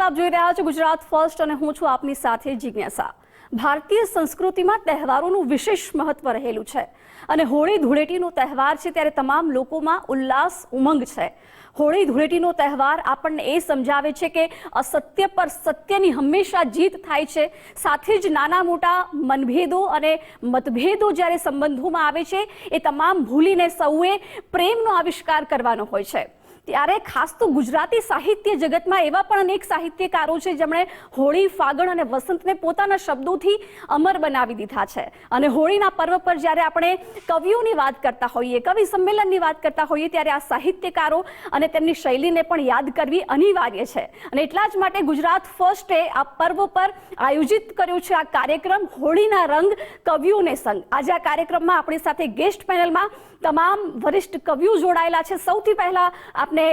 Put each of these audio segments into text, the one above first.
નમસ્કાર, આપ જોઈ રહ્યા છો ગુજરાત ફર્સ્ટ અને હું છું આપની સાથે જિજ્ઞાસા। ભારતીય સંસ્કૃતિમાં તહેવારોનું વિશેષ મહત્વ રહેલું છે અને હોળી ધૂળેટીનો તહેવાર છે ત્યારે તમામ લોકોમાં ઉલ્લાસ ઉમંગ છે। હોળી ધૂળેટીનો તહેવાર આપણને એ સમજાવે છે કે અસત્ય પર સત્યની હંમેશા જીત થાય છે। સાથે જ નાના મોટા મનભેદો અને મતભેદો જ્યારે સંબંધોમાં આવે છે એ તમામ ભૂલીને સૌએ પ્રેમનો આવિષ્કાર કરવાનો હોય છે। ત્યારે ખાસ તો ગુજરાતી સાહિત્ય જગતમાં એવા પણ અનેક સાહિત્યકારો છે જેમણે હોળી, ફાગણ અને વસંતને પોતાના શબ્દોથી અમર બનાવી દીધા છે। અને હોળીના પર્વ પર જ્યારે આપણે કવિઓની વાત કરતા હોઈએ, કવિ સંમેલનની વાત કરતા હોઈએ, ત્યારે આ સાહિત્યકારો અને તેમની શૈલીને પણ યાદ કરવી અનિવાર્ય છે। અને એટલા જ માટે ગુજરાત ફર્સ્ટે આ પર્વ પર આયોજિત કર્યો છે આ કાર્યક્રમ હોળીના રંગ કવિઓને સંગ। આજે આ કાર્યક્રમમાં આપણી સાથે ગેસ્ટ પેનલમાં તમામ વરિષ્ઠ કવિઓ જોડાયેલા છે। સૌથી પહેલા આપને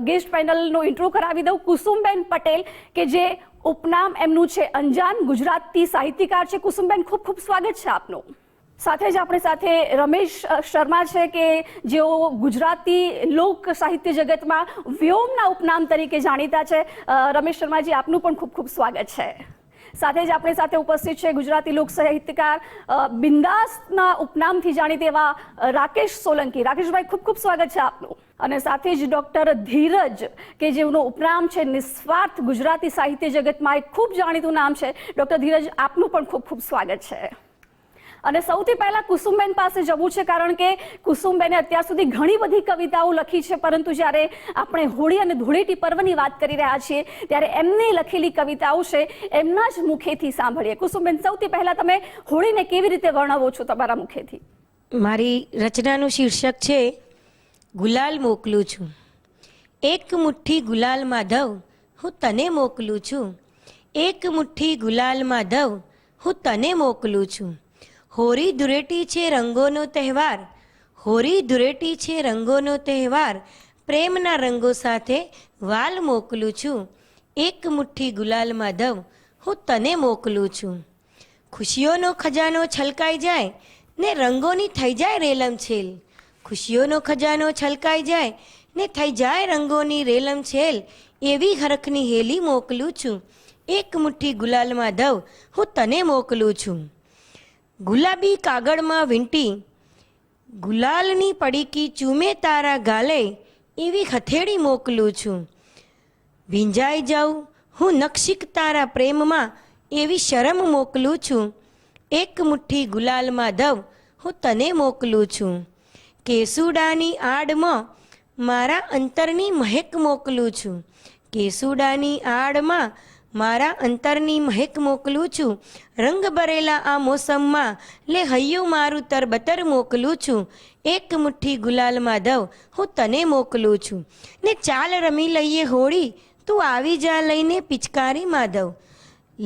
ગેસ્ટ પેનલનો ઇન્ટ્રો કરાવી દઉં। કુસુમબેન પટેલ કે જે ઉપનામ એમનું છે અંજાન, ગુજરાતી સાહિત્યકાર છે। કુસુમબેન, ખૂબ ખૂબ સ્વાગત છે આપનું। સાથે જ આપણી સાથે રમેશ શર્મા છે કે જેઓ ગુજરાતી લોક સાહિત્ય જગતમાં વ્યોમના ઉપનામ તરીકે જાણીતા છે। રમેશ શર્માજી, આપનું પણ ખૂબ ખૂબ સ્વાગત છે। સાથે જ આપણી સાથે ઉપસ્થિત છે ગુજરાતી લોક સાહિત્યકાર બિંદાસના ઉપનામથી જાણીતા એવા રાકેશ સોલંકી। રાકેશભાઈ, ખૂબ ખૂબ સ્વાગત છે આપનું। અને સાથે જ ડૉક્ટર ધીરજ કે જેનું ઉપનામ છે નિસ્વાર્થ, ગુજરાતી સાહિત્ય જગતમાં એક ખૂબ જાણીતું નામ છે। ડૉક્ટર ધીરજ, આપનું પણ ખૂબ ખૂબ સ્વાગત છે। અને સૌથી પહેલા કુસુમબેન પાસે જવું છે, કારણ કે કુસુમબેને અત્યાર સુધી ઘણી બધી કવિતાઓ લખી છે, પરંતુ જ્યારે આપણે હોળી અને ધૂળેટી પર્વની વાત કરી રહ્યા છીએ ત્યારે એમની લખેલી કવિતાઓ છે એમના જ મુખેથી સાંભળીએ। કુસુમબેન, સૌથી પહેલા તમે હોળીને કેવી રીતે વર્ણવો છો તમારા મુખેથી? મારી રચનાનું શીર્ષક છે ગુલાલ મોકલું છું। એક મુઠ્ઠી ગુલાલ માધવ હું તને મોકલું છું। એક મુઠ્ઠી ગુલાલ માધવ હું તને મોકલું છું। હોળી ધૂળેટી છે રંગોનો તહેવાર, હોળી ધૂળેટી છે રંગોનો તહેવાર, પ્રેમના રંગો સાથે વાલ મોકલું છું। એક મુઠ્ઠી ગુલાલ માધવ હું તને મોકલું છું। ખુશીઓનો ખજાનો છલકાઈ જાય ને રંગોની થઈ જાય રેલમછેલ, ખુશીઓનો ખજાનો છલકાઈ જાય ને થઈ જાય રંગોની રેલમછેલ, એવી હરખની હેલી મોકલું છું। એક મુઠ્ઠી ગુલાલ માધવ હું તને મોકલું છું। ગુલાબી કાગળમાં વીંટી ગુલાલની પડીકી ચૂમે તારા ગાલે, એવી હથેળી મોકલું છું। ભીંજાઈ જાઉં હું નક્ષિક તારા પ્રેમમાં, એવી શરમ મોકલું છું। એક મુઠ્ઠી ગુલાલ માધવ હું તને મોકલું છું। કેસુડાની આડમાં મારા અંતરની મહેક મોકલું છું। કેસુડાની આડમાં મારા અંતરની મહેક મોકલું છું। રંગ ભરેલા આ મોસમમાં લે હૈયું મારું તરબતર મોકલું છું। એક મુઠ્ઠી ગુલાલ માધવ હું તને મોકલું છું। ને ચાલ રમી લઈએ હોળી, તું આવી જા લઈને પિચકારી માધવ,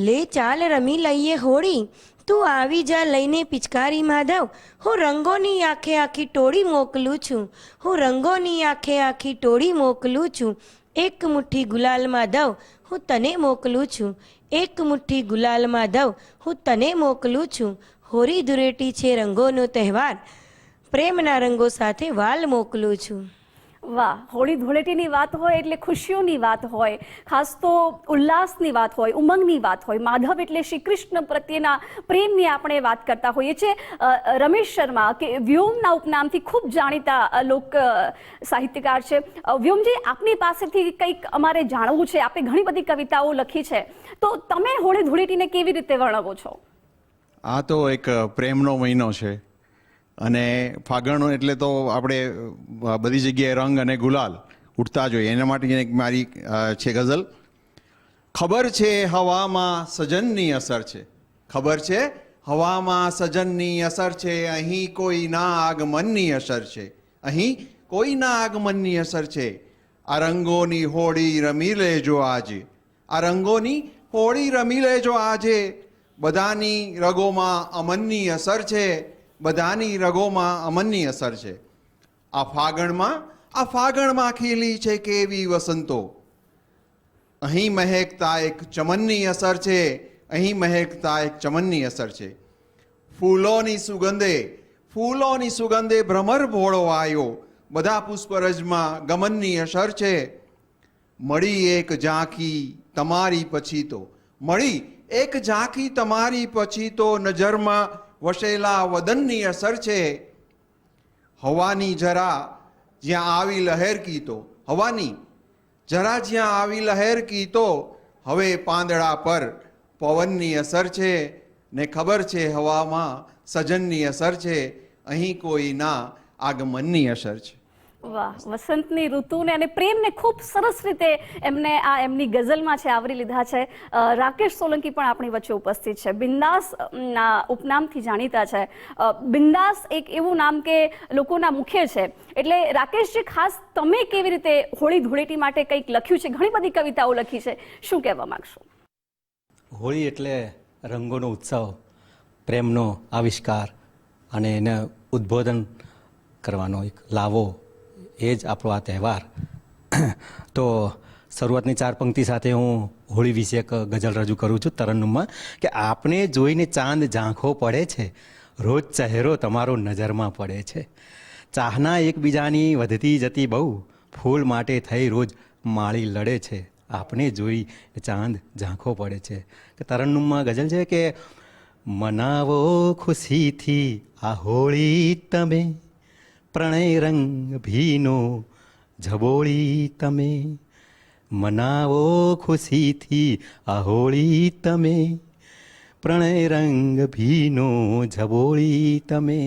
લે ચાલ રમી લઈએ હોળી, તું આવી જા લઈને પિચકારી માધવ। હું રંગોની આખે આખી ટોળી મોકલું છું। હું રંગોની આખે આખી ટોળી મોકલું છું। એક મુઠ્ઠી ગુલાલ માધવ હું તને મોકલું છું। એક મુઠ્ઠી ગુલાલ માધવ હું તને મોકલું છું। હોળી ધૂળેટી છે રંગોનો તહેવાર, પ્રેમના રંગો સાથે વાલ મોકલું છું। વાહ! હોળી ધૂળેટીની વાત હોય એટલે ખુશીઓની વાત હોય, ખાસ તો ઉલ્લાસની વાત હોય, ઉમંગની વાત હોય। માધવ એટલે શ્રી કૃષ્ણ પ્રત્યેના પ્રેમની આપણે વાત કરતા હોઈએ છીએ। રમેશ શર્મા કે વ્યોમના ઉપનામથી ખૂબ જાણીતા લોક સાહિત્યકાર છે। વ્યોમજી, આપની પાસેથી કંઈક અમારે જાણવું છે। આપે ઘણી બધી કવિતાઓ લખી છે, તો તમે હોળી ધૂળેટીને કેવી રીતે વર્ણવો છો? આ તો એક પ્રેમનો મહિનો છે અને ફાગણ એટલે તો આપણે બધી જગ્યાએ રંગ અને ગુલાલ ઉડતા જોઈએ, એના માટે એક મારી છે ગઝલ। ખબર છે હવામાં સજનની અસર છે, ખબર છે હવામાં સજનની અસર છે, અહીં કોઈના આગમનની અસર છે, અહીં કોઈના આગમનની અસર છે। આ રંગોની હોળી રમી લેજો આજે, આ રંગોની હોળી રમી લેજો આજે, બધાની રગોમાં અમનની અસર છે, બધાની રગોમાં અમનની અસર છે। આ ફાગણમાં ખીલી છે કેવી વસંતો, અહીં મહેકતા એક ચમનની અસર છે, અહીં મહેકતા એક ચમનની અસર છે। ફૂલોની સુગંધે ભ્રમર ભોળો આવ્યો, બધા પુષ્પરજમાં ગમનની અસર છે। મળી એક ઝાંખી તમારી પછી તો મળી એક ઝાંખી તમારી પછી તો નજરમાં વસેલા વદનની અસર છે. હવાની જરા જ્યાં આવી લહેર કી તો હવાની જરા જ્યાં આવી લહેર કી તો હવે પાંદડા પર પવનની અસર છે ને ખબર છે હવામાં સજનની અસર છે, અહીં કોઈના આગમનની અસર છે. વાહ, વસંતની ઋતુને અને પ્રેમને ખૂબ સરસ રીતે એમને આ એમની ગઝલમાં છે આવરી લીધા છે. રાકેશ સોલંકી પણ આપણી વચ્ચે ઉપસ્થિત છે. બિંદાસ ના ઉપનામથી જાણીતા છે. બિંદાસ એક એવું નામ કે લોકોના મુખે છે. એટલે રાકેશજી, ખાસ તમે કેવી રીતે હોળી ધૂળેટી માટે કંઈક લખ્યું છે? ઘણી બધી કવિતાઓ લખી છે, શું કહેવા માંગશો? હોળી એટલે રંગોનો ઉત્સવ, પ્રેમનો આવિષ્કાર અને એને ઉદ્બોધન કરવાનો એક લાવો, એ જ આપણો આ તહેવાર. તો શરૂઆતની 4 પંક્તિ સાથે હું હોળી વિશે એક ગઝલ રજૂ કરું છું તરન્નુમમાં કે આપને જોઈને ચાંદ ઝાંખો પડે છે, રોજ ચહેરો તમારો નજરમાં પડે છે, ચાહના એકબીજાની વધતી જતી બહુ, ફૂલ માટે થઈ રોજ માળી લડે છે, આપને જોઈ ચાંદ ઝાંખો પડે છે. કે તરન્નુમમાં ગઝલ છે કે મનાવો ખુશીથી આ હોળી તમે, પ્રણય રંગ ભીનો ઝબોળી તમે, મનાવો ખુશીથી આ હોળી તમે, પ્રણય રંગ ભીનો ઝબોળી તમે,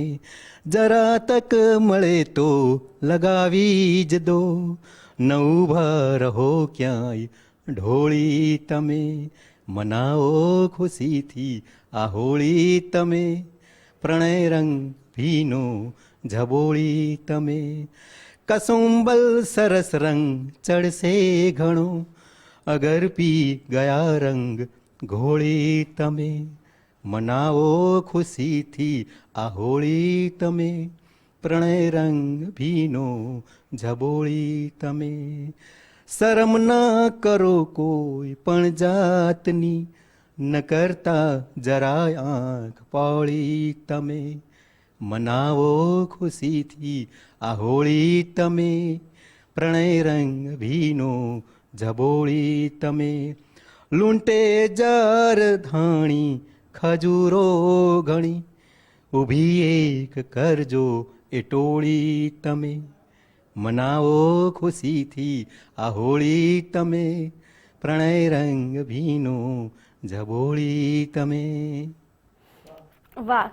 જરા તક મળે તો લગાવી જ દો, ન ઊભા રહો ક્યાંય ઢોળી તમે, મનાવો ખુશીથી આ હોળી તમે, પ્રણય રંગ ભીનો ઝબોળી તમે, કસુંબલ સરસ રંગ ચડશે ઘણો, અગર પી ગયા રંગ ઘોળી તમે, મનાવો ખુશીથી આ હોળી તમે, પ્રણય રંગ ભીનો ઝબોળી તમે, શરમ ન કરો કોઈ પણ જાતની, ન કરતા જરાય આંખ પાળી તમે, મનાવો ખુશીથી આ હોળી તમે, પ્રણય રંગ ભીનો ઝબોળી તમે, લૂંટે જર ધાણી ખજૂરો ઘણી, ઊભી એક કરજો એ ટોળી તમે, મનાવો ખુશીથી આ હોળી તમે, પ્રણય રંગ ભીનો ઝબોળી તમે. વાહ,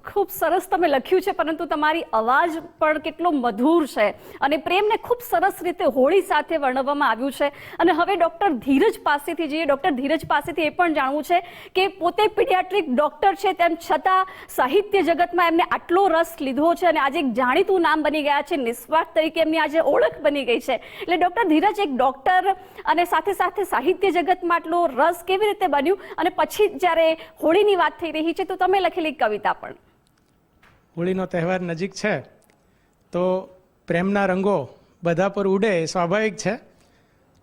ખૂબ સરસ તમે લખ્યું છે, પરંતુ તમારી અવાજ પણ કેટલો મધુર છે અને પ્રેમને ખૂબ સરસ રીતે હોળી સાથે વર્ણવવામાં આવ્યું છે. અને હવે ડૉક્ટર ધીરજ પાસેથી જઈએ. ડૉક્ટર ધીરજ પાસેથી એ પણ જાણવું છે કે પોતે પીડિયાટ્રિક ડૉક્ટર છે, તેમ છતાં સાહિત્ય જગતમાં એમને આટલો રસ લીધો છે અને આજે એક જાણીતું નામ બની ગયા છે, નિસ્વાર્થ તરીકે એમની આજે ઓળખ બની ગઈ છે. એટલે ડૉક્ટર ધીરજ, એક ડૉક્ટર અને સાથે સાથે સાહિત્ય જગતમાં આટલો રસ કેવી રીતે બન્યું? અને પછી જ્યારે હોળીની વાત થઈ રહી છે તો તમે લખેલી કવિતા પણ. હોળીનો તહેવાર નજીક છે તો પ્રેમના રંગો બધા પર ઉડે એ સ્વાભાવિક છે.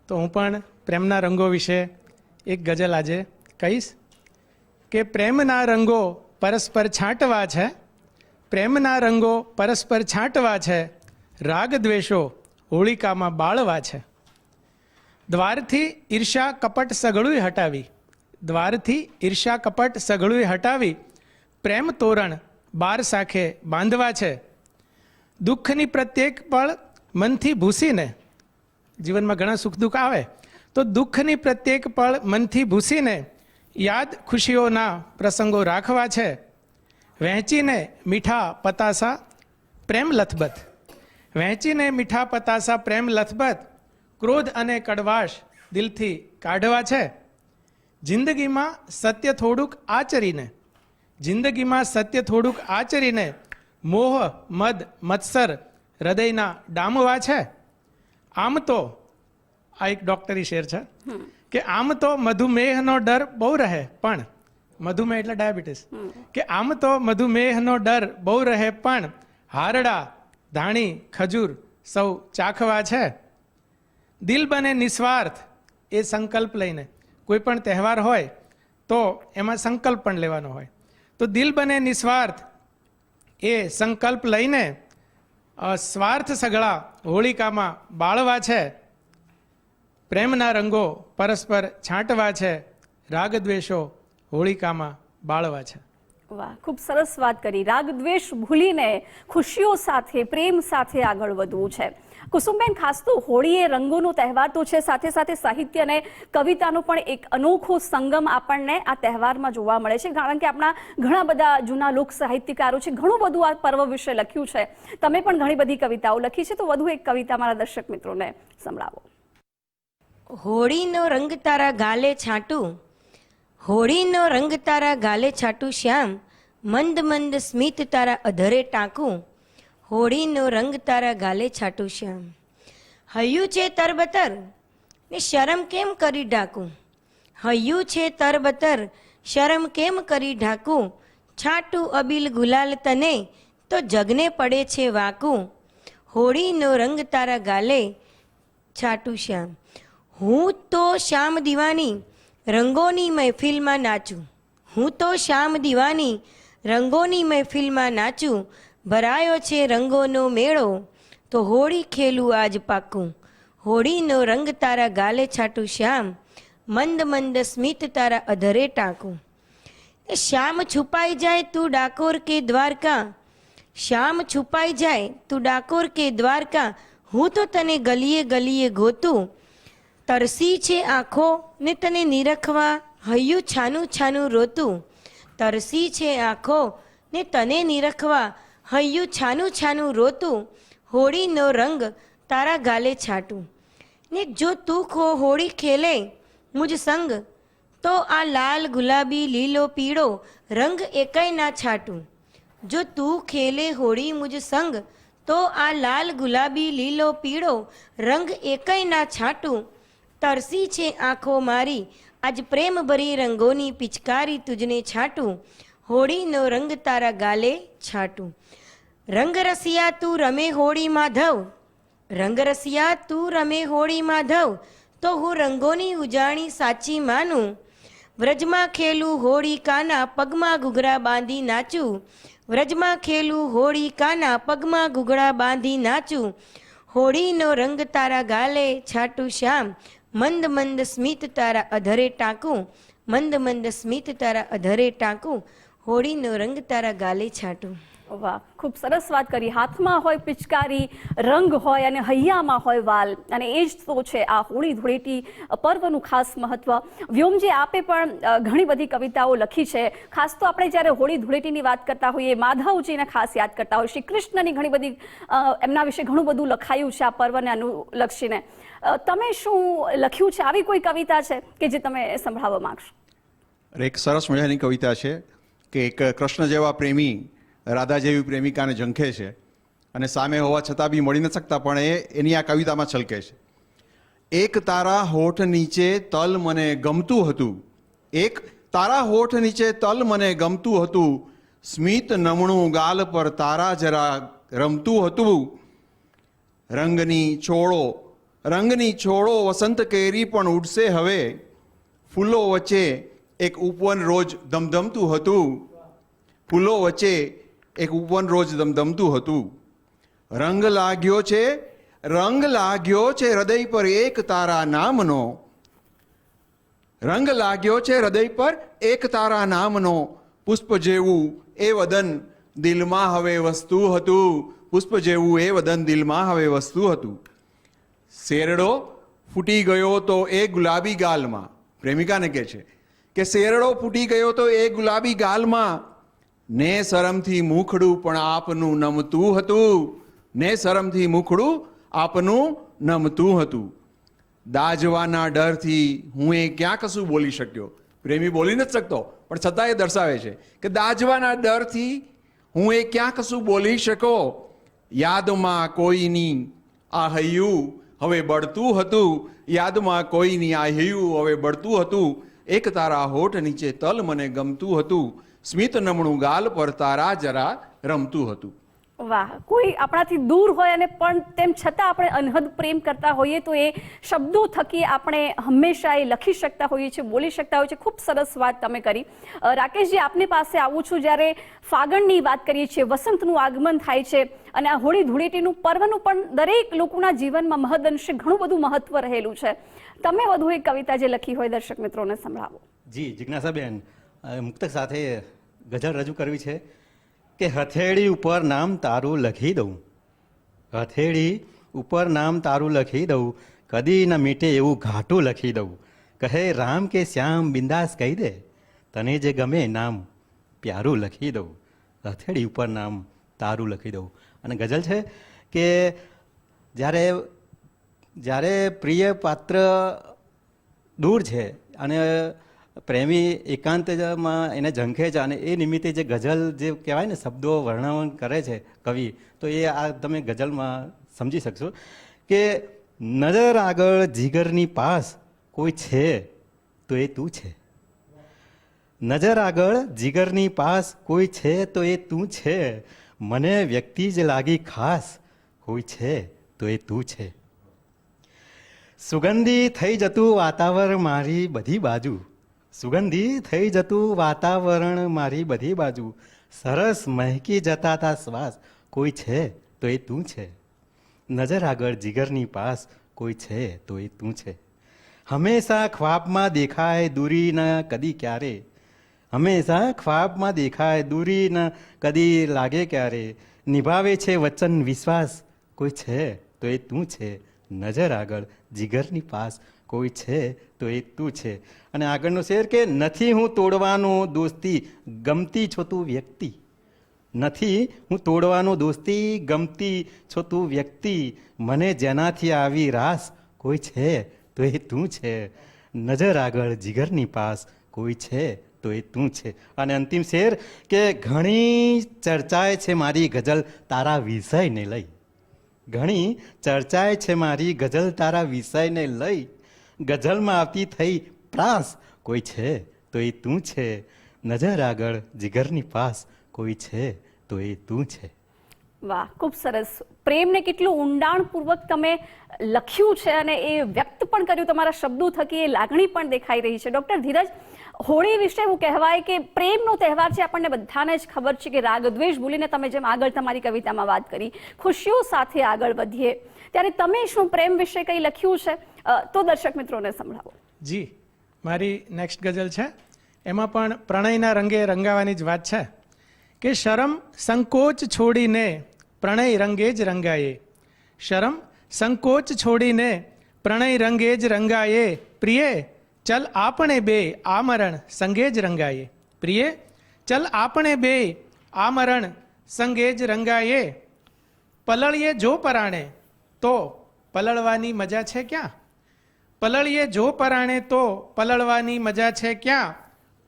તો હું પણ પ્રેમના રંગો વિશે એક ગઝલ આજે કહીશ કે પ્રેમના રંગો પરસ્પર છાંટવા છે, પ્રેમના રંગો પરસ્પર છાંટવા છે, રાગ દ્વેષો હોળિકામાં બાળવા છે, દ્વારથી ઈર્ષા કપટ સઘળું હટાવી, દ્વારથી ઈર્ષા કપટ સઘળું હટાવી, પ્રેમ તોરણ બાર સાખે બાંધવા છે, દુઃખની પ્રત્યેક પળ મનથી ભૂસીને, જીવનમાં ઘણા સુખ દુઃખ આવે તો દુઃખની પ્રત્યેક પળ મનથી ભૂસીને યાદ ખુશીઓના પ્રસંગો રાખવા છે, વહેંચીને મીઠા પતાસા પ્રેમ લથબથ, વહેંચીને મીઠા પતાસા પ્રેમ લથબથ, ક્રોધ અને કડવાશ દિલથી કાઢવા છે, જિંદગીમાં સત્ય થોડુંક આચરીને, જિંદગીમાં સત્ય થોડુંક આચરીને, મોહ મદ મત્સર હૃદયના ડામવા છે. આમ તો આ એક ડોક્ટરી શેર છે કે આમ તો મધુમેહનો ડર બહુ રહે પણ, મધુમેહ એટલે ડાયાબિટીસ, કે આમ તો મધુમેહનો ડર બહુ રહે પણ, હારડા ધાણી ખજૂર સૌ ચાખવા છે, દિલ બને નિસ્વાર્થ એ સંકલ્પ લઈને, કોઈ પણ તહેવાર હોય તો એમાં સંકલ્પ પણ લેવાનો હોય, તો દિલ બને નિસ્વાર્થ એ સંકલ્પ લઈને સ્વાર્થ સગળા હોળિકામાં બાળવા છે, પ્રેમના રંગો પરસ્પર છાંટવા છે, રાગ દ્વેષો હોળિકામાં બાળવા છે. વાહ, ખૂબ સરસ વાત કરી. રાગ દ્વેષ ભૂલીને ખુશીઓ સાથે, પ્રેમ સાથે આગળ વધવું છે. કુસુમબેન, ખાસ તો હોળી એ રંગોનો તહેવાર તો છે, સાથે સાથે સાહિત્ય અને કવિતાનો પણ એક અનોખો સંગમ આપણને આ તહેવારમાં જોવા મળે છે. કારણ કે આપણા ઘણા બધા જૂના લોક સાહિત્યકારો છે, ઘણું બધું આ પર્વ વિશે લખ્યું છે. તમે પણ ઘણી બધી કવિતાઓ લખી છે, તો વધુ એક કવિતા મારા દર્શક મિત્રોને સંભળાવો. હોળીનો રંગ તારા ગાલે છાંટું, હોળીનો રંગ તારા ગાલે છાંટું શ્યામ, મંદ મંદ સ્મિત તારા અધરે ટાંકું, હોળીનો રંગ તારા ગાલે છાંટું શ્યામ. હૈયું છે તરબતર ને શરમ કેમ કરી ઢાંકું, હૈયું છે તરબતર શરમ કેમ કરી ઢાંકું, છાંટું અબીલ ગુલાલ તને તો જગને પડે છે વાંકું, હોળીનો રંગ તારા ગાલે છાંટું શ્યામ. હું તો શ્યામ દીવાની રંગોની મહેફિલમાં નાચું, હું તો શ્યામ દીવાની રંગોની મહેફિલમાં નાચું, ભરાયો છે રંગોનો મેળો તો હોળી ખેલું આજ પાકું, હોળીનો રંગ તારા ગાલે છાંટું શ્યામ, મંદ મંદ સ્મિત તારા અધરે ટાંકું. શ્યામ છુપાઈ જાય તું ડાકોર કે દ્વારકા, શ્યામ છુપાઈ જાય તું ડાકોર કે દ્વારકા, હું તો તને ગલીએ ગલીએ ગોતું, તરસી છે આંખો ને તને નિરખવા હૈયું છાનું છાનું રોતું, તરસી છે આંખો ને તને નિરખવા હૈયું છાનું છાનું રોતું, હોળીનો રંગ તારા ગાલે છાંટું. ને જો તું હોળી ખેલે મુજ સંગ તો આ લાલ ગુલાબી લીલો પીળો રંગ એકાય ના છાંટું, જો તું ખેલે હોળી મુજ સંગ તો આ લાલ ગુલાબી લીલો પીળો રંગ એકાય ના છાંટું, તરસી છે આંખો મારી આજ પ્રેમ ભરી રંગોની પિચકારી તુજને છાંટું, હોળીનો રંગ તારા ગાલે છાંટું. રંગ રસિયા તું રમે હોળી માધવ, રંગ રસિયા તું રમે હોળી માધવ, તો હું રંગોની ઉજાણી સાચી માનું, વ્રજમાં ખેલું હોળી કાના પગમાં ઘૂઘરા બાંધી નાચું, વ્રજમાં ખેલું હોળી કાના પગમાં ઘૂઘરા બાંધી નાચું, હોળીનો રંગ તારા ગાલે છાંટું શ્યામ, મંદ મંદ સ્મિત તારા અધરે ટાંકું, મંદ મંદ સ્મિત તારા અધરે ટાંકું, હોળીનો રંગ તારા ગાલે છાંટું. વાહ, ખૂબ સરસ વાત કરી. હાથમાં હોય પિચકારી, રંગ હોય અને હૈયામાં હોય વાલ, અને એ જ તો છે આ હોળી ધૂળેટી પર્વનું ખાસ મહત્વ. વ્યોમજી, આપે પણ ઘણી બધી કવિતાઓ લખી છે. ખાસ તો આપણે જ્યારે હોળી ધૂળેટીની વાત કરતા હોઈએ, માધવજીને ખાસ યાદ કરતા હોય, શ્રી કૃષ્ણની ઘણી બધી એમના વિશે ઘણું બધું લખાયું છે આ પર્વને અનુલક્ષીને. તમે શું લખ્યું છે? આવી કોઈ કવિતા છે કે જે તમે સંભળાવવા માંગશો? એક સરસ મજાની કવિતા છે કે એક કૃષ્ણ જેવા પ્રેમી રાધા જેવી પ્રેમિકાને ઝંખે છે અને સામે હોવા છતાં બી મળી ન શકતા, પણ એની આ કવિતામાં છલકે છે. એક તારા હોઠ નીચે તલ મને ગમતું હતું, એક તારા હોઠ નીચે તલ મને ગમતું હતું, સ્મિત નમણું ગાલ પર તારા જરા રમતું હતું, રંગની છોડો વસંત કેરી પણ ઉડશે હવે, ફૂલો વચ્ચે એક ઉપવન રોજ ધમધમતું હતું, ફૂલો વચ્ચે એક ઉપવન રોજ ધમધમતું હતું, રંગ લાગ્યો છે હૃદય પર એક તારા નામનો, રંગ લાગ્યો છે હૃદય પર એક તારા નામનો, પુષ્પ જેવું એ વદન દિલમાં હવે વસતું હતું, પુષ્પ જેવું એ વદન દિલમાં હવે વસતું હતું, શેરડો ફૂટી ગયો તો એ ગુલાબી ગાલમાં, પ્રેમિકાને કહે છે કે શેરડો ફૂટી ગયો તો એ ગુલાબી ગાલમાં, ને શરમથી મુખડું પણ આપનું નમતું હતું, ને શરમથી મુખડું આપનું નમતું હતું, દાજવાના ડરથી હું એ ક્યાં કશું બોલી શક્યો. પ્રેમી બોલી નથી શકતો, પણ છતાં એ દર્શાવે છે કે દાજવાના ડરથી હું એ ક્યાં કશું બોલી શકો, યાદમાં કોઈની આ હૈયું હવે બળતું હતું, યાદમાં કોઈની આ હૈયું હવે બળતું હતું, એક તારા હોઠ નીચે તલ મને ગમતું હતું, સ્મિત નમણું ગાલ પર તારા જરા રમતું હતું. વાહ, કોઈ આપણાથી દૂર હોય અને પણ તેમ છતાં આપણે અનહદ પ્રેમ કરતા હોઈએ તો એ શબ્દો થકી આપણે હંમેશા એ લખી શકતા હોઈએ છીએ, બોલી શકતા હોઈએ છીએ. ખૂબ સરસ વાત તમે કરી. રાકેશજી, આપની પાસે આવું છું. જ્યારે ફાગણની વાત કરીએ છીએ, વસંતનું આગમન થાય છે અને આ હોળી ધૂળેટીનું પર્વનું પણ દરેક લોકોના જીવનમાં મહદઅંશે ઘણું બધું મહત્વ રહેલું છે. તમે વધુ એક કવિતા જે લખી હોય દર્શક મિત્રોને સંભળાવો. જી જિજ્ઞાસાબેન, મુક્તક સાથે ગઝલ રજૂ કરવી છે કે હથેળી ઉપર નામ તારું લખી દઉં, હથેળી ઉપર નામ તારું લખી દઉં, કદી ન મીટે એવું ઘાટું લખી દઉં, કહે રામ કે શ્યામ બિંદાસ કહી દે, તને જે ગમે નામ પ્યારું લખી દઉં, હથેળી ઉપર નામ તારું લખી દઉં. અને ગઝલ છે કે જ્યારે પ્રિય પાત્ર દૂર છે અને પ્રેમી એકાંતમાં એને ઝંખે છે અને એ નિમિત્તે જે ગઝલ જે કહેવાય ને શબ્દો વર્ણન કરે છે કવિ, તો એ આ તમે ગઝલમાં સમજી શકશો કે નજર આગળ જીગરની પાસ કોઈ છે તો એ તું છે, નજર આગળ જીગરની પાસ કોઈ છે તો એ તું છે, મને વ્યક્તિ જ લાગી ખાસ કોઈ છે તો એ તું છે, સુગંધી થઈ જતું વાતાવરણ મારી બધી બાજુ, સુગંધી થઈ જતું વાતાવરણ મારી બધી બાજુ, સરસ મહેકી જતા તા શ્વાસ કોઈ છે તો એ તું છે, નજર આગળ જીગરની પાસ કોઈ છે તો એ તું છે, હંમેશા ખ્વાબમાં દેખાય દૂરી ન કદી ક્યારે, હંમેશા ખ્વાબમાં દેખાય દૂરી ન કદી લાગે ક્યારે, નિભાવે છે વચન વિશ્વાસ કોઈ છે તો એ તું છે, નજર આગળ જીગરની પાસ કોઈ છે તો એ તું છે. અને આગળનો શેર કે નથી હું તોડવાનો દોસ્તી ગમતી છો તું વ્યક્તિ, નથી હું તોડવાનો દોસ્તી ગમતી છો તું વ્યક્તિ, મને જેનાથી આવી રાસ કોઈ છે તો એ તું છે, નજર આગળ જીગરની પાસ કોઈ છે તો એ તું છે. અને અંતિમ શેર કે ઘણી ચર્ચાએ છે મારી ગઝલ તારા વિષયને લઈ, ઘણી ચર્ચાએ છે મારી ગઝલ તારા વિષયને લઈ, ગઝલમાં આવતી થઈ પ્રાસ કોઈ છે તો એ તું છે, નજર આગળ જીગરની પાસ કોઈ છે તો એ તું છે. વાહ, ખૂબ સરસ. પ્રેમને કેટલું ઊંડાણપૂર્વક તમે લખ્યું છે અને એ વ્યક્ત પણ કર્યું તમારા શબ્દો થકી, એ લાગણી પણ દેખાઈ રહી છે. ડૉક્ટર ધીરજ, હોળી વિશે એવું કહેવાય કે પ્રેમનો તહેવાર છે. આપણને બધાને જ ખબર છે કે રાગ દ્વેષ ભૂલીને તમે જેમ આગળ તમારી કવિતામાં વાત કરી, ખુશીઓ સાથે આગળ વધીએ, ત્યારે તમે શું પ્રેમ વિશે કંઈ લખ્યું છે તો દર્શક મિત્રોને સંભળાવો. જી, મારી નેક્સ્ટ ગઝલ છે, એમાં પણ પ્રણયના રંગે રંગાવાની જ વાત છે કે શરમ સંકોચ છોડીને પ્રણય રંગે જ રંગાયે, શરમ સંકોચ છોડીને પ્રણય રંગે જ રંગાયે, પ્રિય ચલ આપણે બે આમરણ સંગે જ રંગાયે, પ્રિય ચલ આપણે બે આમરણ સંગે જ રંગાયે, પલળીએ જો પરાણે તો પલળવાની મજા છે ક્યાં, પલળીએ જો પરાણે તો પલળવાની મજા છે ક્યાં,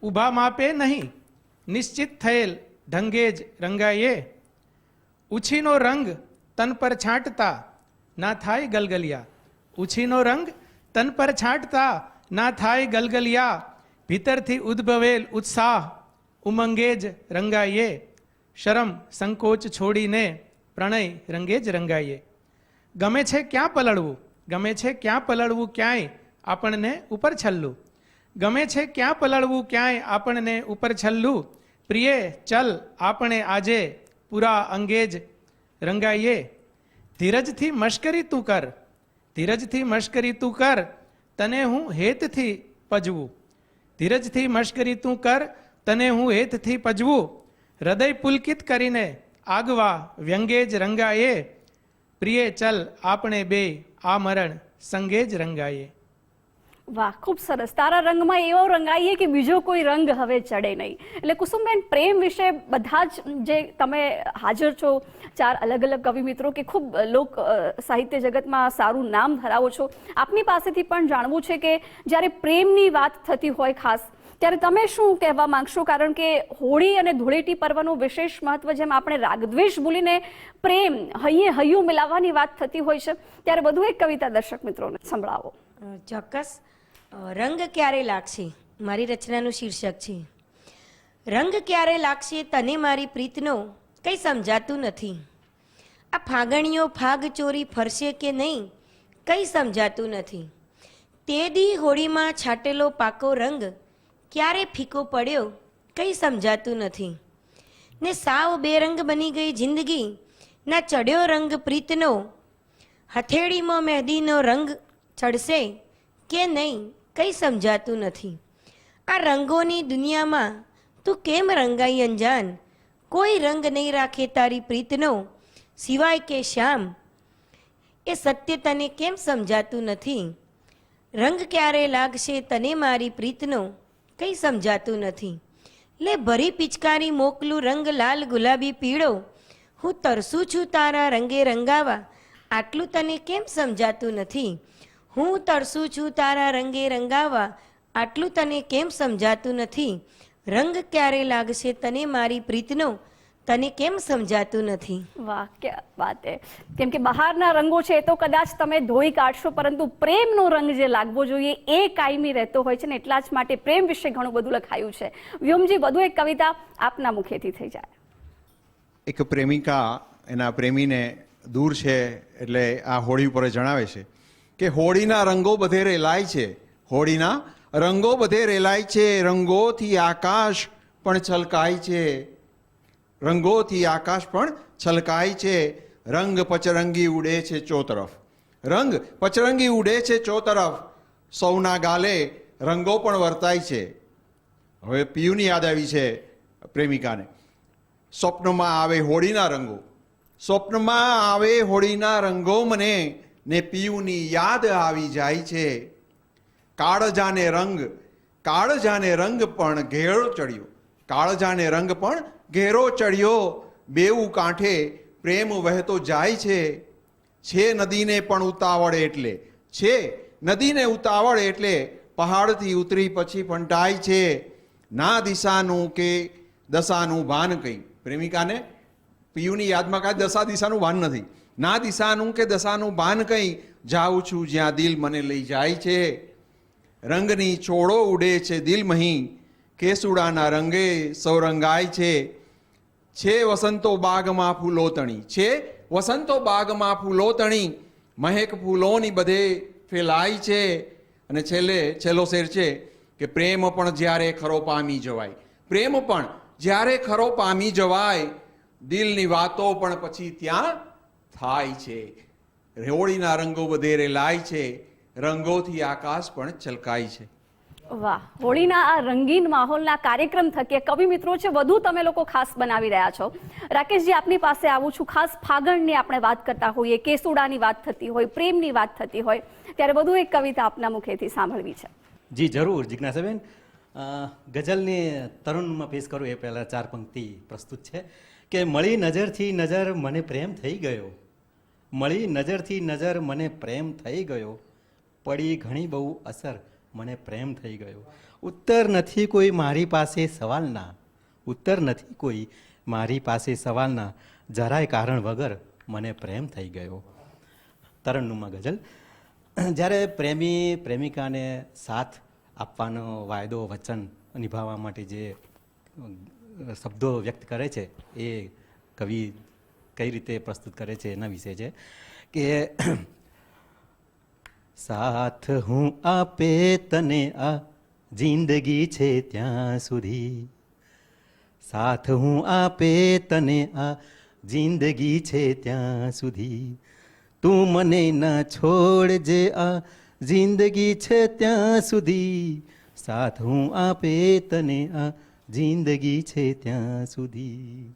ઊભા માપે નહીં નિશ્ચિત થયેલ ઢંગે જ રંગાયે, ઉછીનો રંગ તન પર છાંટતા ના થાય ગલગલિયા, ઉછીનો રંગ તન પર છાંટતા ના થાય ગલગલિયા, ભીતરથી ઉદ્ભવેલ ઉત્સાહ ઉમંગે જ રંગાયે, શરમ સંકોચ છોડીને પ્રણય રંગે જ રંગાયે, ગમે છે ક્યાં પલળવું, ગમે છે ક્યાં પલળવું ક્યાંય આપણને ઉપર છલ્લું, ગમે છે ક્યાં પલળવું ક્યાંય આપણને ઉપર છલ્લું, પ્રિય ચલ આપણે આજે પૂરા અંગે જ રંગાઈએ, ધીરજથી મશ્કરી તું કર, ધીરજથી મશ્કરી તું કર, તને હું હેતથી પજવું, ધીરજથી મશ્કરી તું કર, તને હું હેતથી પજવું, હૃદય પુલકિત કરીને આગવા વ્યંગે જ રંગાયે, પ્રિય ચલ આપણે બે આ મરણ સંગે જ રંગાયે. વાહ, ખૂબ સરસ. તારા રંગમાં એવો રંગાઈએ કે બીજો કોઈ રંગ હવે ચડે નહીં. એટલે કુસુમબેન, પ્રેમ વિશે બધા જ જે તમે હાજર છો, 4 અલગ અલગ કવિ મિત્રો કે ખૂબ લોક સાહિત્ય જગતમાં સારું નામ ધરાવો છો, આપની પાસેથી પણ જાણવું છે કે જ્યારે પ્રેમની વાત થતી હોય ખાસ, ત્યારે તમે શું કહેવા માંગશો? કારણ કે હોળી અને ધૂળેટી પર્વનું વિશેષ મહત્વ, જેમ આપણે રાગદ્વેષ ભૂલીને પ્રેમ હૈયે હૈયું મિલાવવાની વાત થતી હોય છે, ત્યારે વધુ એક કવિતા દર્શક મિત્રોને સંભળાવો. ચોક્કસ. રંગ ક્યારે લાગશે મારી રચનાનું શીર્ષક છે. રંગ ક્યારે લાગશે તને મારી પ્રીતનો કંઈ સમજાતું નથી, આ ફાગણીઓ ફાગ ચોરી ફરશે કે નહીં કંઈ સમજાતું નથી. તે દી હોળીમાં છાંટેલો પાકો રંગ ક્યારે ફીકો પડ્યો કંઈ સમજાતું નથી. ને સાવ બેરંગ બની ગઈ જિંદગી, ના ચડ્યો રંગ પ્રીતનો. હથેળીમાં મહેંદીનો રંગ ચડશે કે નહીં કંઈ સમજાતું નથી. આ રંગોની દુનિયામાં તું કેમ રંગાઈ અંજાન, કોઈ રંગ નહીં રાખે તારી પ્રીતનો સિવાય કે શ્યામ. એ સત્ય તને કેમ સમજાતું નથી. રંગ ક્યારે લાગશે તને મારી પ્રીતનો કંઈ સમજાતું નથી. લે ભરી પિચકારી મોકલું રંગ લાલ ગુલાબી પીળો, હું તરસું છું તારા રંગે રંગાવા આટલું તને કેમ સમજાતું નથી. હું તરસું છું તારા રંગે રંગાવા આટલું તને કેમ સમજાતું નથી. રંગ ક્યારે લાગશે તને મારી પ્રીતનો તને કેમ સમજાતું નથી. વાહ, ક્યા વાત હે. કેમ કે બહારના રંગો છે એ તો કદાચ તમે ધોઈ કાઢશો, પરંતુ પ્રેમનો રંગ જે લાગવો જોઈએ એ કાયમી રહેતો હોય છે ને એટલા જ માટે પ્રેમ વિશે ઘણું બધું લખાયું છે. વ્યોમજી, વધુ એક કવિતા આપના મુખેથી થઈ જાય. એક પ્રેમિકા એના પ્રેમીને દૂર છે એટલે આ હોળી ઉપર જણાવે છે કે હોળીના રંગો બધે રેલાય છે, હોળીના રંગો બધે રેલાય છે, રંગોથી આકાશ પણ છલકાય છે, રંગોથી આકાશ પણ છલકાય છે, રંગ પચરંગી ઉડે છે ચોતરફ, રંગ પચરંગી ઉડે છે ચોતરફ, સૌના ગાલે રંગો પણ વર્તાય છે. હવે પિયુની યાદ આવી છે પ્રેમિકાને. સ્વપ્નમાં આવે હોળીના રંગો, સ્વપ્નમાં આવે હોળીના રંગો મને, ને પિયુની યાદ આવી જાય છે. કાળજાને રંગ પણ ઘેરો ચડ્યો, કાળજાને રંગ પણ ઘેરો ચડ્યો, બેઉ કાંઠે પ્રેમ વહેતો જાય છે નદીને પણ ઉતાવળ એટલે, છે નદીને ઉતાવળ એટલે પહાડથી ઉતરી પછી ફંટાય છે, ના દિશાનું કે દશાનું ભાન કંઈ. પ્રેમિકાને પિયુની યાદમાં કાંઈ દશા દિશાનું ભાન નથી. ના દિશાનું કે દશાનું ભાન કંઈ, જાઉં છું જ્યાં દિલ મને લઈ જાય છે. રંગની છોડો ઉડે છે દિલ મહી, કેસુડાના રંગે સૌ રંગાય છે વસંતો બાગમાં ફૂલો તણી, છે વસંતો બાગમાં ફૂલો તણી, મહેક ફૂલોની બધે ફેલાય છે. અને છેલ્લો શેર છે કે પ્રેમ પણ જ્યારે ખરો પામી જવાય, પ્રેમ પણ જ્યારે ખરો પામી જવાય, દિલની વાતો પણ પછી ત્યાં થાય છે. હોળીના રંગો બધે રેલાય છે, રંગોથી આકાશ પણ છલકાય છે. વાહ, હોળીના આ રંગીન માહોલના કાર્યક્રમ થકી કવિ મિત્રો છે વધુ તમે લોકો ખાસ બનાવી રહ્યા છો. રાકેશજી, આપની પાસે આવું છું. ખાસ ફાગણની આપણે વાત કરતા હોઈએ, કેસુડાની વાત થતી હોય, પ્રેમની વાત થતી હોય, ત્યારે વધુ એક કવિતા આપના મુખેથી સાંભળવી છે. જી જરૂર જિજ્ઞાસાબેન. ગઝલની તરુણમાં પેશ કરું એ પહેલાં 4 પંક્તિ પ્રસ્તુત છે કે મળી નજરથી નજર મને પ્રેમ થઈ ગયો, મળી નજરથી નજર મને પ્રેમ થઈ ગયો, પડી ઘણી બહુ અસર મને પ્રેમ થઈ ગયો, ઉત્તર નથી કોઈ મારી પાસે સવાલના, ઉત્તર નથી કોઈ મારી પાસે સવાલના, જરાય કારણ વગર મને પ્રેમ થઈ ગયો. તરન્નુમા ગઝલ. જ્યારે પ્રેમી પ્રેમિકાને સાથ આપવાનો વાયદો વચન નિભાવવા માટે જે શબ્દો વ્યક્ત કરે છે એ કવિ કઈ રીતે પ્રસ્તુત કરે છે એના વિશે છે કે સાથ હું આપે તને આ જિંદગી છે ત્યાં સુધી, સાથ હું આપે તને આ જિંદગી છે ત્યાં સુધી, તું મને ના છોડજે આ જિંદગી છે ત્યાં સુધી, સાથ હું આપે તને આ જિંદગી છે ત્યાં સુધી.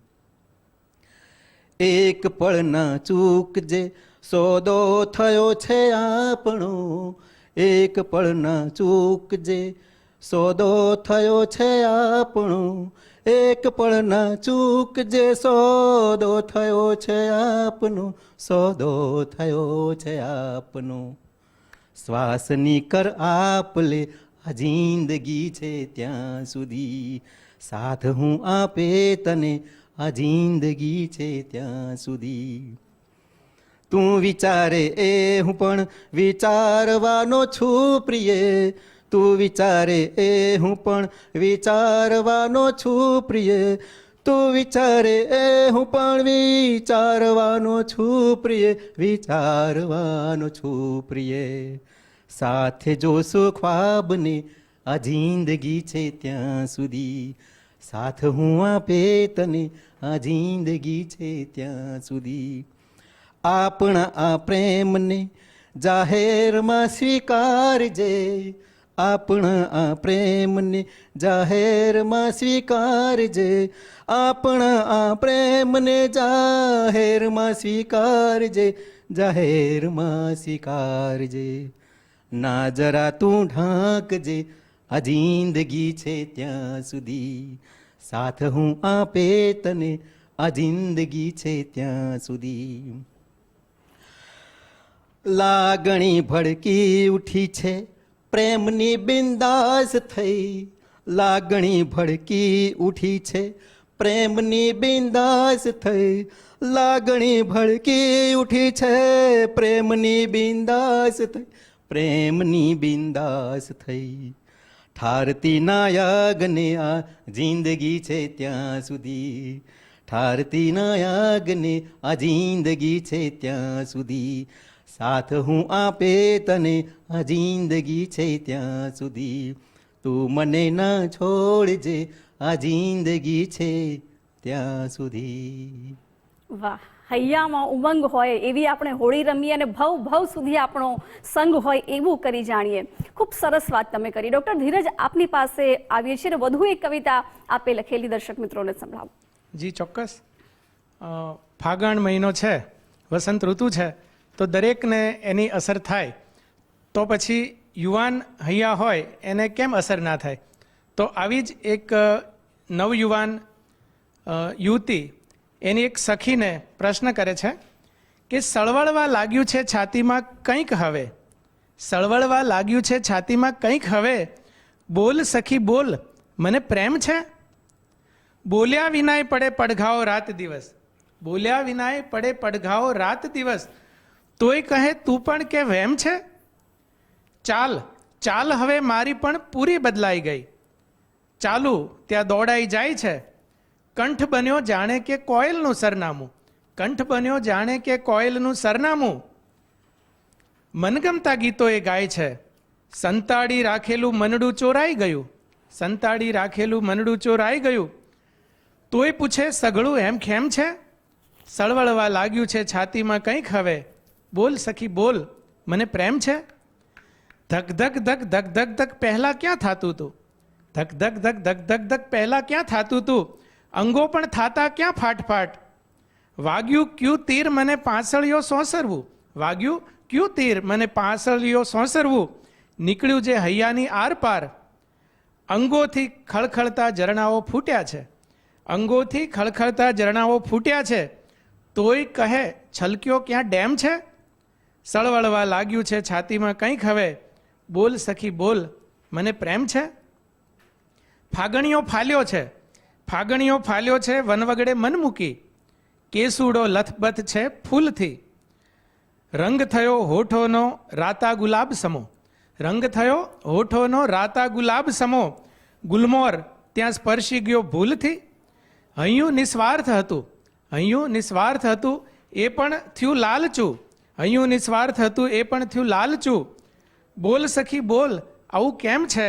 એક પળ ના ચૂકજે સોદો થયો છે આપણો, એક પળ ના ચૂકજે સોદો થયો છે આપણો, એક પળ ના ચૂકજે સોદો થયો છે આપનો, સોદો થયો છે આપનો, શ્વાસની કર આપલે આ જિંદગી છે ત્યાં સુધી, સાથ હું આપે તને આ જિંદગી છે ત્યાં સુધી. તું વિચારે એ હું પણ વિચારવાનો છું પ્રિય, તું વિચારે એ હું પણ વિચારવાનો છું પ્રિય, તું વિચારે એ હું પણ વિચારવાનો છું પ્રિય, વિચારવાનો છું પ્રિય. સાથે જોશું ખ્વાબને આ જિંદગી છે ત્યાં સુધી, સાથ હું આપે તને આ જિંદગી છે ત્યાં સુધી. આપણા આ પ્રેમને જાહેરમાં સ્વીકારજે, આપણા આ પ્રેમને જાહેરમાં સ્વીકારજે, આપણા આ પ્રેમને જાહેરમાં સ્વીકારજે, જાહેરમાં સ્વીકારજે. ના જરા તું ઢાંકજે આ જિંદગી છે ત્યાં સુધી, સાથ હું આપે તને આ જિંદગી છે ત્યાં સુધી. લાગણી ભડકી ઉઠી છે પ્રેમની બિંદાસ થઈ, લાગણી ભડકી ઉઠી છે પ્રેમની બિંદાસ થઈ, લાગણી ભડકી ઉઠી છે પ્રેમની બિંદાસ થઈ, પ્રેમની બિંદાસ થઈ. ઠારતી ના યાગને આ જિંદગી છે ત્યાં સુધી, ઠારતી ના યાગને આ જિંદગી છે ત્યાં સુધી, સાથ હું આપે તને આ જિંદગી છે ત્યાં સુધી. તું મને ના છોડજે આ જિંદગી છે ત્યાં સુધી. વાહ, હૈયામાં ઉમંગ હોય એવી આપણે હોળી રમીએ અને ભવ ભવ સુધી આપણો સંગ હોય એવું કરી જાણીએ. ખૂબ સરસ વાત તમે કરી. ડૉક્ટર ધીરજ, આપની પાસે આવીએ છીએ અને વધુ એક કવિતા આપે લખેલી દર્શક મિત્રોને સંભળાવો. જી ચોક્કસ. ફાગણ મહિનો છે, વસંત ઋતુ છે, તો દરેકને એની અસર થાય, તો પછી યુવાન હૈયા હોય એને કેમ અસર ના થાય? તો આવી જ એક નવયુવાન યુવતી એની એક સખીને પ્રશ્ન કરે છે કે સળવળવા લાગ્યું છે છાતીમાં કંઈક હવે, સળવળવા લાગ્યું છે છાતીમાં કંઈક હવે, બોલ સખી બોલ મને પ્રેમ છે? બોલ્યા વિનાય પડે પડઘાઓ રાત દિવસ, બોલ્યા વિનાય પડે પડઘાઓ રાત દિવસ, તોય કહે તું પણ કે વહેમ છે? ચાલ ચાલ હવે મારી પણ પૂરી બદલાઈ ગઈ, ચાલુ ત્યાં દોડાઈ જાય છે, કંઠ બન્યો જાણે કે કોયલનું સરનામું, કંઠ બન્યો જાણે કે કોયલનું સરનામું. મનગમતા ગીતો એ ગાય છે, સંતાડી રાખેલું મનડું ચોરાઈ ગયું, સંતાડી રાખેલું મનડું ચોરાઈ ગયું, તોય પૂછે સઘળું એમ ખેમ છે? સળવળવા લાગ્યું છે છાતીમાં કંઈક હવે, બોલ સખી બોલ મને પ્રેમ છે? ધક ધક ધક ધક ધક ધક પહેલા ક્યાં થાતું હતું, ધક ધક ધક ધક ધક ધક પહેલા ક્યાં થાતું હતું, અંગો પણ થાતા ક્યાં ફાટફાટ, વાગ્યું ક્યું તીર મને પાંસળીઓ સોંસરવું, વાગ્યું ક્યું તીર મને પાંસળીઓ સોંસરવું, નીકળ્યું જે હૈયાની આર પાર, અંગોથી ખળખળતા ઝરણાઓ ફૂટ્યા છે, અંગોથી ખળખળતા ઝરણાઓ ફૂટ્યા છે, તોય કહે છલક્યો ક્યાં ડેમ છે? સળવળવા લાગ્યું છે છાતીમાં કંઈક હવે, બોલ સખી બોલ મને પ્રેમ છે? ફાગણીઓ ફાલ્યો છે, ફાગણીઓ ફાલ્યો છે વનવગડે મન મૂકી, કેસુડો લથબથ છે ફૂલથી, રંગ થયો હોઠોનો રાતા ગુલાબ સમો, રંગ થયો હોઠોનો રાતા ગુલાબ સમો, ગુલમોર ત્યાં સ્પર્શી ગયો ભૂલથી, હૈયું નિસ્વાર્થ હતું, હૈયું નિસ્વાર્થ હતું એ પણ થયું લાલચું, હૈયું નિસ્વાર્થ હતું એ પણ થયું લાલચું, બોલ સખી બોલ આવું કેમ છે?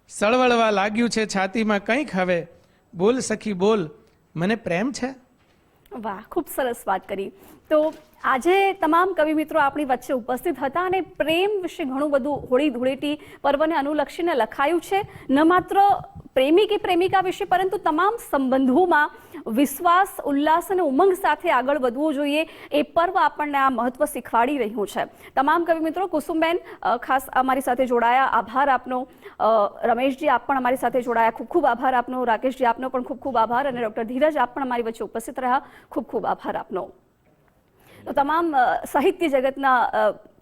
સળવળવા લાગ્યું છે છાતીમાં કંઈક હવે, બોલ સખી બોલ મને પ્રેમ છે? વાહ, ખૂબ સરસ વાત કરી. તો આજે તમામ કવિ મિત્રો આપણી વચ્ચે ઉપસ્થિત હતા અને પ્રેમ વિશે ઘણું બધું હોળી ધૂળેટી પર્વને અનુલક્ષીને લખાયું છે. ન માત્ર પ્રેમી કે પ્રેમિકા વિશે પરંતુ તમામ સંબંધોમાં વિશ્વાસ, ઉલ્લાસ અને ઉમંગ સાથે આગળ વધવું જોઈએ એ પર્વ આપણને આ મહત્વ શીખવાડી રહ્યું છે. તમામ કવિ મિત્રો, કુસુમબેન ખાસ અમારી સાથે જોડાયા, આભાર આપનો. રમેશજી આપ પણ અમારી સાથે જોડાયા, ખૂબ ખૂબ આભાર આપનો. રાકેશજી આપનો પણ ખૂબ ખૂબ આભાર અને ડૉક્ટર ધીરજ આપ પણ અમારી વચ્ચે ઉપસ્થિત રહ્યા, ખૂબ ખૂબ આભાર આપનો. તો તમામ સાહિત્ય જગતના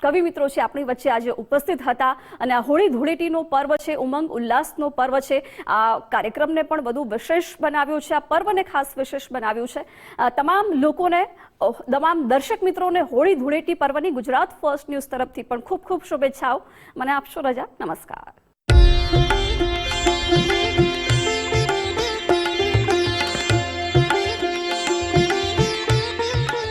કવિ મિત્રો છે આપણી વચ્ચે આજે ઉપસ્થિત હતા અને આ હોળી ધૂળેટીનો પર્વ છે, ઉમંગ ઉલ્લાસનો પર્વ છે. આ કાર્યક્રમને પણ વધુ વિશેષ બનાવ્યો છે, આ પર્વને ખાસ વિશેષ બનાવ્યું છે. તમામ લોકોને, તમામ દર્શક મિત્રોને હોળી ધૂળેટી પર્વની ગુજરાત ફર્સ્ટ ન્યૂઝ તરફથી પણ ખૂબ ખૂબ શુભેચ્છાઓ. મને આપશો રજા. નમસ્કાર.